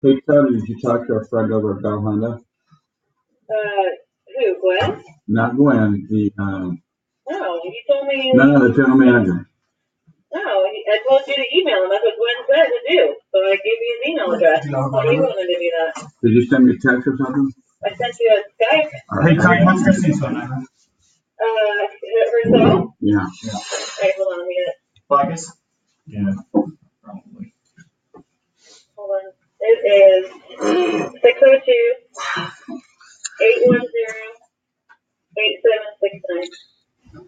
Hey, Tony, did you talk to our friend over at Bell Honda? Who, Gwen? Not Gwen, No, he told me. no, the general manager. No, I told you to email him. That's what Gwen said to do. So I gave you his email address. So he wanted to do that. Did you send me a text or something? I sent you a Skype. Hey, Tony, what's your CISO? Herself? Yeah. Alright, hold on, let me get it. Focus? Yeah, probably. Hold on. It is 602 810 8769.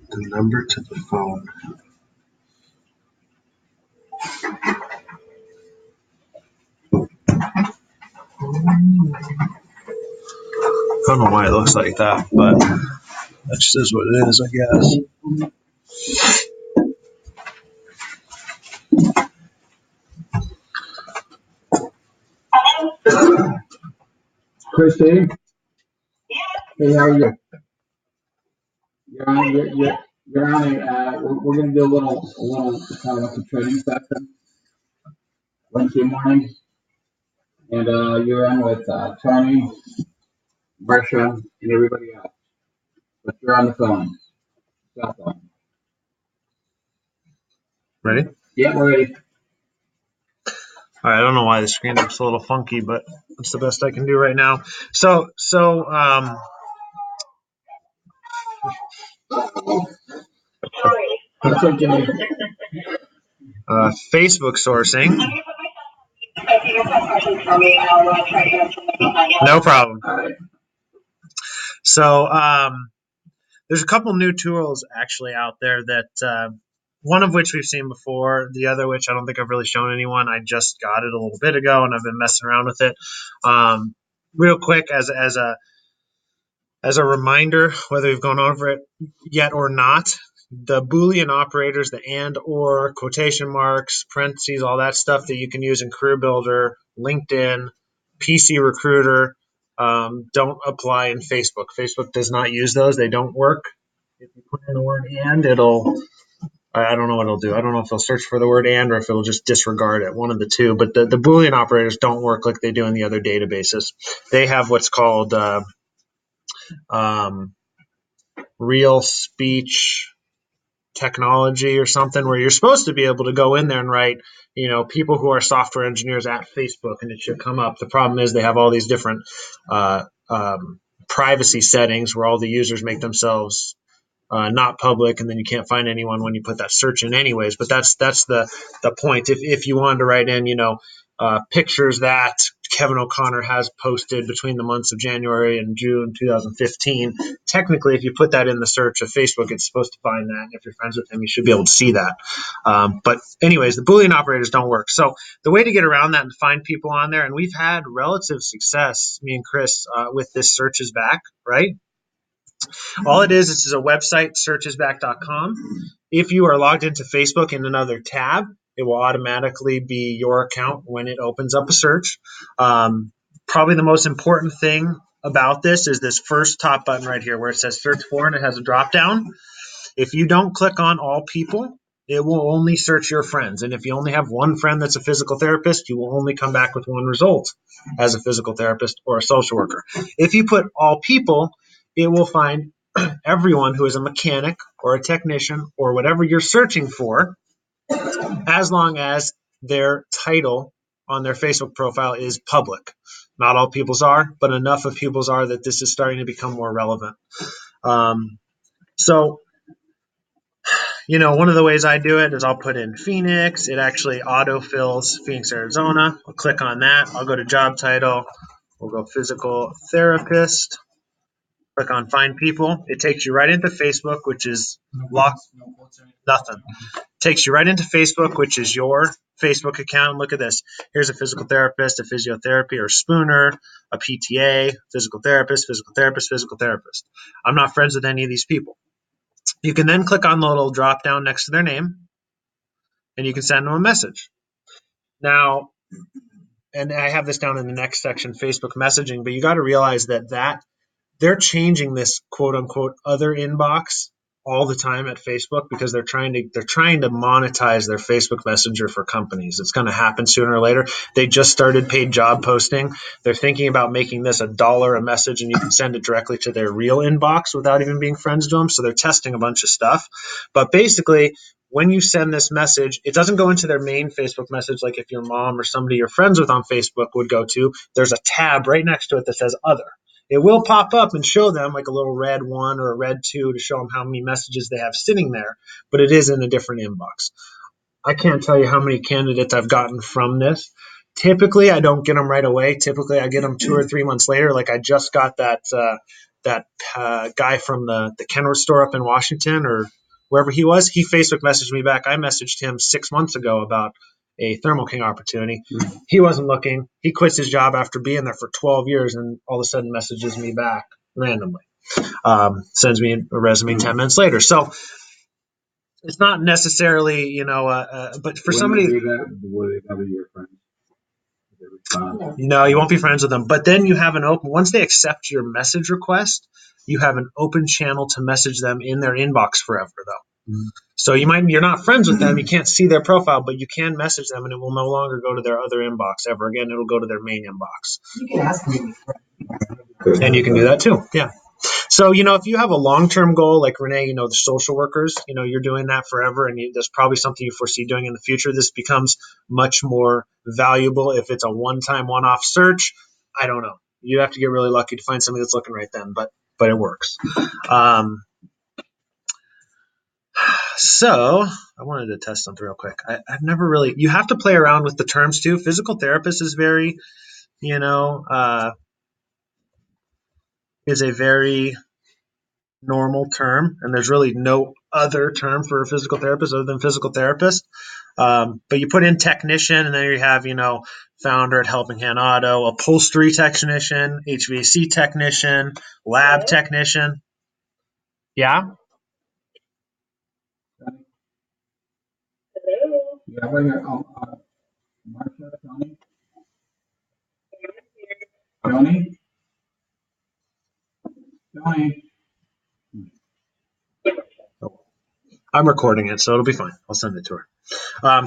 The number to the phone. I don't know why it looks like that, but that just is what it is, I guess. Christy? Hey, how are you? You're on we're going to do a little kind of like a training session Wednesday morning. And you're on with Tony, Marsha, and everybody else. But you're on the phone. Cell phone. Ready? Yeah, we're ready. All right, I don't know why the screen looks a little funky, but it's the best I can do right now. So, That's okay. Facebook sourcing. No problem. All right. So, there's a couple new tools actually out there that one of which we've seen before, the other which I don't think I've really shown anyone. I just got it a little bit ago and I've been messing around with it. Real quick, as a reminder, whether you've gone over it yet or not, the Boolean operators, the and, or, quotation marks, parentheses, all that stuff that you can use in Career Builder, LinkedIn, PC Recruiter, don't apply in Facebook. Facebook does not use those. They don't work. If you put in the word and, I don't know what it'll do. I don't know if it'll search for the word and or if it'll just disregard it, one of the two. But the Boolean operators don't work like they do in the other databases. They have what's called real speech technology or something where you're supposed to be able to go in there and write, people who are software engineers at Facebook, and it should come up. The problem is they have all these different privacy settings where all the users make themselves not public, and then you can't find anyone when you put that search in anyways. But that's the point. If you wanted to write in, pictures that Kevin O'Connor has posted between the months of January and June 2015, technically, if you put that in the search of Facebook, it's supposed to find that. If you're friends with him, you should be able to see that. But anyways, the Boolean operators don't work. So the way to get around that and find people on there, and we've had relative success, me and Chris, with this search is back, right? All it is a website, searchesback.com. If you are logged into Facebook in another tab, it will automatically be your account when it opens up a search. Probably the most important thing about this is this first top button right here where it says search for and it has a drop down. If you don't click on all people, it will only search your friends. And if you only have one friend that's a physical therapist, you will only come back with one result as a physical therapist or a social worker. If you put all people, it will find everyone who is a mechanic or a technician or whatever you're searching for, as long as their title on their Facebook profile is public. Not all people's are, but enough of people's are that this is starting to become more relevant. So, one of the ways I do it is I'll put in Phoenix. It actually autofills Phoenix, Arizona. I'll click on that. I'll go to job title. We'll go physical therapist. Click on find people. It takes you right into Facebook, which is locked. Nothing. Takes you right into Facebook, which is your Facebook account. Look at this. Here's a physical therapist, a physiotherapy or spooner, a PTA, physical therapist, physical therapist, physical therapist. I'm not friends with any of these people. You can then click on the little drop down next to their name, and you can send them a message. Now, and I have this down in the next section, Facebook messaging, but you got to realize that they're changing this quote unquote other inbox all the time at Facebook because they're trying to monetize their Facebook Messenger for companies. It's going to happen sooner or later. They just started paid job posting. They're thinking about making this $1 a message, and you can send it directly to their real inbox without even being friends to them. So they're testing a bunch of stuff. But basically, when you send this message, it doesn't go into their main Facebook message like if your mom or somebody you're friends with on Facebook would go to. There's a tab right next to it that says Other. It will pop up and show them like a little red 1 or a red 2 to show them how many messages they have sitting there, but it is in a different inbox. I can't tell you how many candidates I've gotten from this. Typically, I don't get them right away. Typically, I get them 2 or 3 months later. Like I just got that guy from the Kenworth store up in Washington or wherever he was. He Facebook messaged me back. I messaged him 6 months ago about a Thermo King opportunity. He wasn't looking. He quits his job after being there for 12 years and all of a sudden messages me back randomly. Sends me a resume 10 minutes later. So it's not necessarily, but for somebody, do that, will they never be your friends? no, you won't be friends with them. But then you have once they accept your message request, you have an open channel to message them in their inbox forever, though. Mm-hmm. So you're not friends with them. You can't see their profile, but you can message them, and it will no longer go to their other inbox ever again. It'll go to their main inbox. You can ask me. And you can do that too. Yeah. So, if you have a long-term goal, like Renee, the social workers, you're doing that forever, and there's probably something you foresee doing in the future. This becomes much more valuable if it's a one-time, one-off search. I don't know. You have to get really lucky to find somebody that's looking right then, but it works. So I wanted to test something real quick. I've never really. You have to play around with the terms too. Physical therapist is very, is a very normal term, and there's really no other term for a physical therapist other than physical therapist. But you put in technician, and then you have, founder at Helping Hand Auto, upholstery technician, HVAC technician, lab technician. Yeah. Hello. Yeah, right here. Marsha, Tony. I'm recording it, so it'll be fine. I'll send it to her.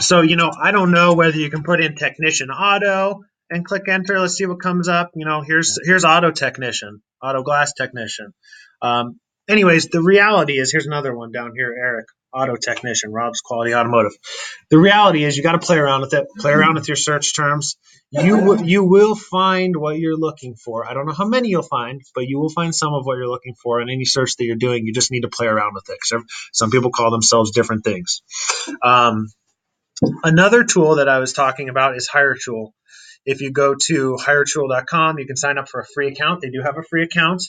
So, I don't know whether you can put in technician auto and click enter. Let's see what comes up. Here's auto technician, auto glass technician. Anyways, the reality is, here's another one down here, Eric, auto technician, Rob's Quality Automotive. The reality is you got to play around with it, play around with your search terms. You will find what you're looking for. I don't know how many you'll find, but you will find some of what you're looking for in any search that you're doing. You just need to play around with it, because some people call themselves different things. Another tool that I was talking about is Hiretual. If you go to hiretual.com, you can sign up for a free account. They do have a free account.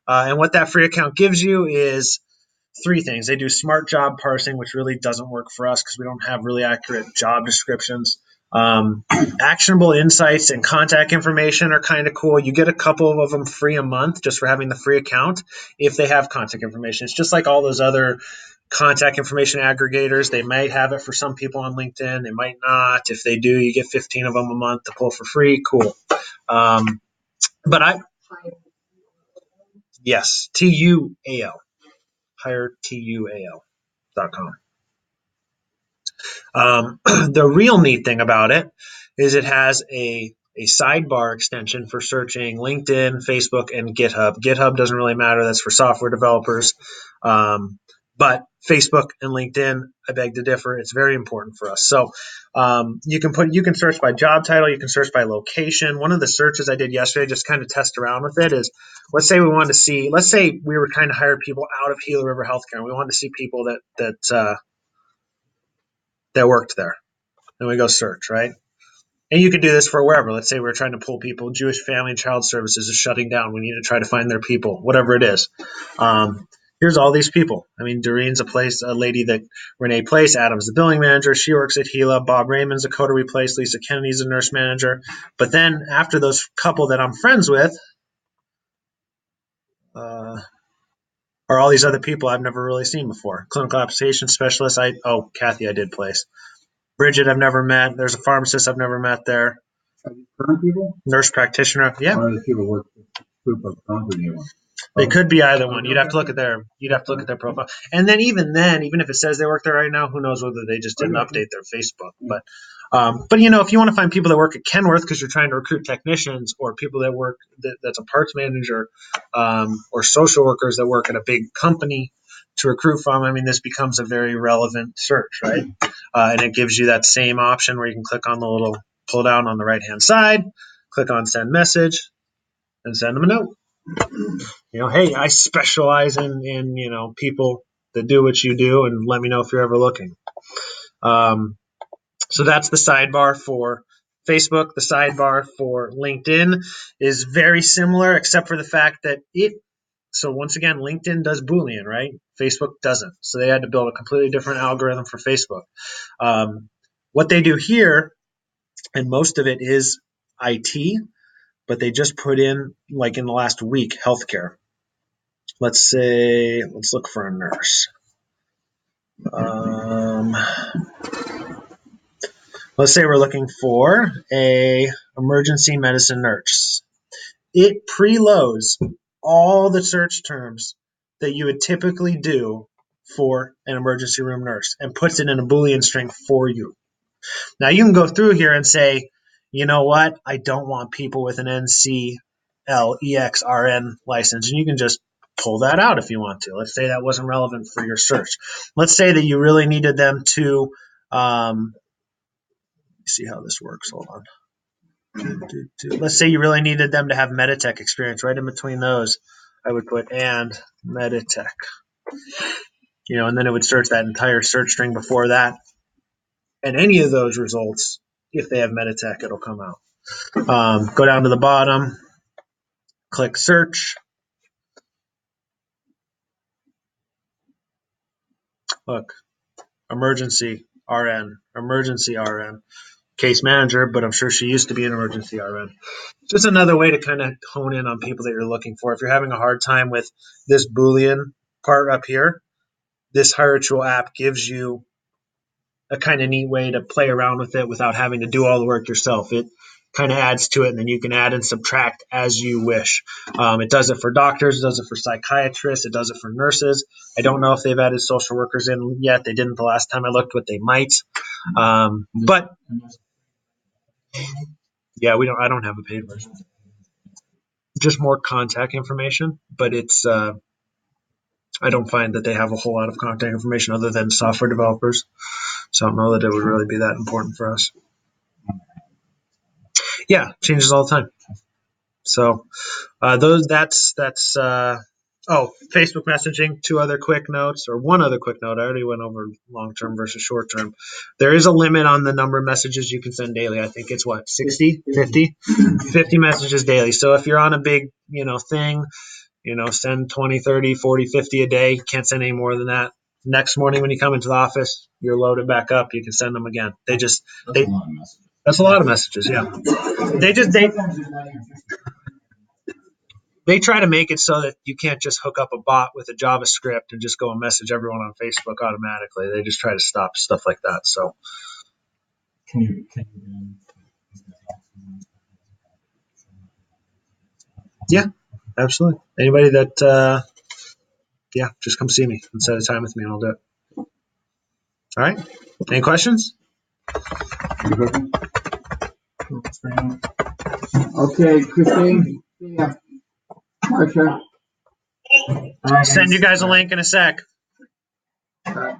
And what that free account gives you is 3 things. They do smart job parsing, which really doesn't work for us because we don't have really accurate job descriptions. Actionable insights and contact information are kind of cool. You get a couple of them free a month just for having the free account if they have contact information. It's just like all those other contact information aggregators. They might have it for some people on LinkedIn. They might not. If they do, you get 15 of them a month to pull for free. Cool. Yes, TUAL. Hiretual.com. The real neat thing about it is it has a sidebar extension for searching LinkedIn, Facebook, and GitHub. GitHub doesn't really matter. That's for software developers. But Facebook and LinkedIn, I beg to differ. It's very important for us. So you can search by job title. You can search by location. One of the searches I did yesterday, just kind of test around with it, is let's say we were trying to hire people out of Gila River Healthcare, and we wanted to see people that worked there. And we go search, right? And you could do this for wherever. Let's say we're trying to pull people. Jewish Family and Child Services is shutting down. We need to try to find their people, whatever it is. Here's all these people. I mean, Doreen's a lady that Renee placed. Adam's the billing manager. She works at Gila. Bob Raymond's a coder we placed. Lisa Kennedy's a nurse manager. But then after those couple that I'm friends with are all these other people I've never really seen before. Clinical application specialist. Kathy I did place. Bridget I've never met. There's a pharmacist I've never met there. Current people? Nurse practitioner. Yeah. Or the people work group of company. They could be either one. You'd have to look at their profile. And then, even if it says they work there right now, who knows whether they just didn't update their Facebook. But if you want to find people that work at Kenworth because you're trying to recruit technicians, or people that work that's a parts manager, or social workers that work at a big company to recruit from, I mean, this becomes a very relevant search, right? And it gives you that same option where you can click on the little pull down on the right hand side, click on send message, and send them a note. Hey, I specialize in people that do what you do, and let me know if you're ever looking. So that's the sidebar for Facebook. The sidebar for LinkedIn is very similar, except for the fact that so once again, LinkedIn does Boolean, right? Facebook doesn't. So they had to build a completely different algorithm for Facebook. What they do here, and most of it is IT, but they just put in, like in the last week, healthcare. Let's look for a nurse. Let's say we're looking for a emergency medicine nurse. It preloads all the search terms that you would typically do for an emergency room nurse and puts it in a Boolean string for you. Now you can go through here and say, you know what? I don't want people with an NCLEXRN license, and you can just pull that out if you want to. Let's say that wasn't relevant for your search. Let's say that you really needed them to, see how this works. Hold on. Let's say you really needed them to have Meditech experience. Right in between those, I would put and Meditech. And then it would search that entire search string before that. And any of those results, if they have Meditech, it'll come out. Go down to the bottom, click search. Look, emergency RN, case manager, but I'm sure she used to be an emergency RN. Just another way to kind of hone in on people that you're looking for. If you're having a hard time with this Boolean part up here, this Hiretual app gives you a kind of neat way to play around with it without having to do all the work yourself. It kind of adds to it, and then you can add and subtract as you wish. It does it for doctors, it does it for psychiatrists, it does it for nurses. I don't know if they've added social workers in yet. They didn't the last time I looked, but they might. But yeah, I don't have a paid version. Just more contact information, but it's I don't find that they have a whole lot of contact information other than software developers. So I don't know that it would really be that important for us. Yeah, changes all the time. So that's Facebook messaging. One other quick note. I already went over long-term versus short-term. There is a limit on the number of messages you can send daily. I think it's 60, 50 messages daily. So if you're on a big, thing, send 20, 30, 40, 50 a day. You can't send any more than that. Next morning when you come into the office, you're loaded back up. You can send them again. That's a lot of messages. Yeah. They try to make it so that you can't just hook up a bot with a JavaScript and just go and message everyone on Facebook automatically. They just try to stop stuff like that. So yeah, absolutely. Anybody that just come see me and set a time with me and I'll do it. All right. Any questions? Okay, Christine. Yeah. Marsha. I'll send you guys a link in a sec. All right.